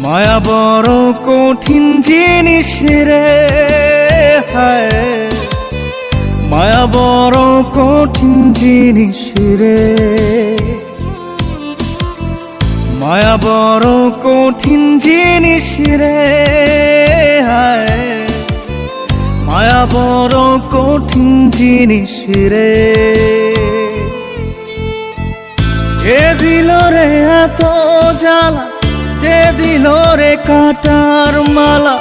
মায়া বড় কঠিন জিনিস রে, হায় মায়া বড় কঠিন জিনিস রে, মায়া বড় কঠিন জিনিস রে, হায় মায়া বড় কঠিন জিনিস রে। যে দিল রে এত জ্বালা, যে দিল রে কাটার মালা,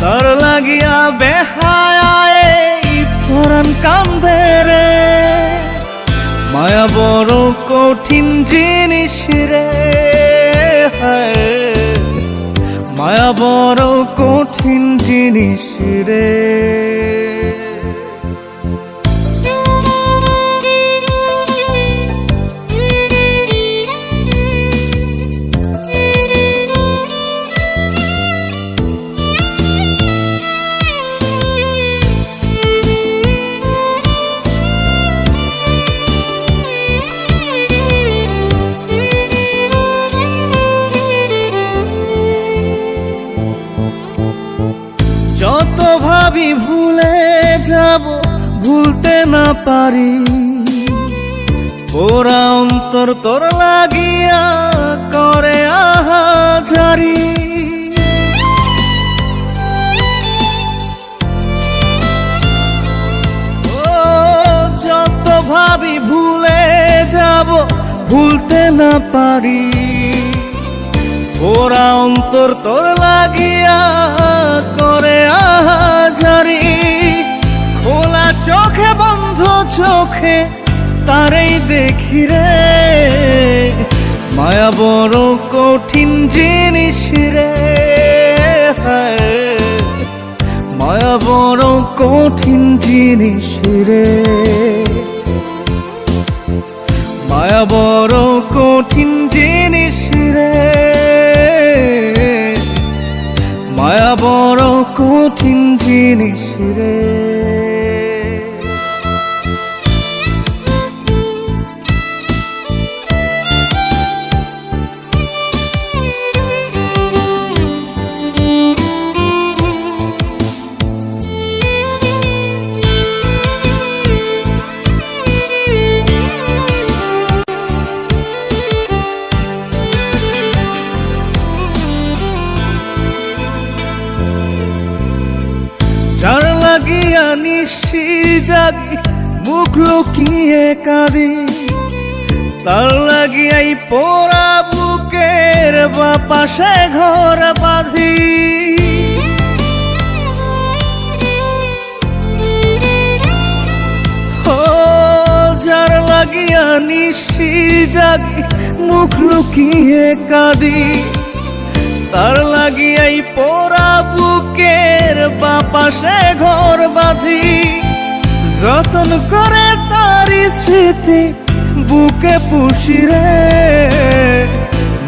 তার লাগিয়া বেহায় পরাণ কান্দে রে। মায়া বড় কঠিন জিনিস রে, হায় মায়া বড় কঠিন জিনিস রে। যত ভাবি ভুলে যাব, ভুলতে না পারি, পোড়া অন্তর তোর লাগিয়া করে আহাজারি। ও যত ভাবি ভুলে যাব, ভুলতে না পারি, পোড়া অন্তর তোর লাগিয়া করে আহাজারি। খোলা চোখে বন্ধ চোখে তারেই দেখি রে, মায়া বড় কঠিন জিনিস রে, হায় মায়া বড় কঠিন জিনিস রে। মায়া বড় কঠিন জিনিস রে, মায়া বড় কঠিন জিনিস রে। যার লাগিয়া নিশি জাগি, মুখ লুকিয়ে কাঁদি, তার লাগিয়াই পোড়া বুকের বাপাশে ঘর বাঁধি। ও যার লাগিয়া নিশি জাগি, মুখ লুকিয়ে কাঁদি, তার লাগিয়াই পোড়া বুকের বাপাশে ঘর বাঁধি। যতন করে তারি স্মৃতি বুকে পুষি রে,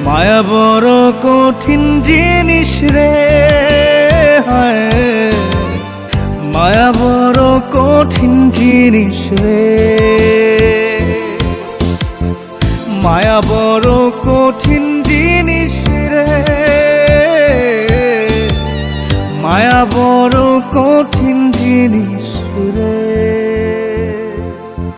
মায়া বড় কঠিন জিনিস রে, হায় মায়া বড় কঠিন জিনিস রে। মায়া বড় কঠিন জিনিস রে, মায়া বড় কঠিন জিনিস।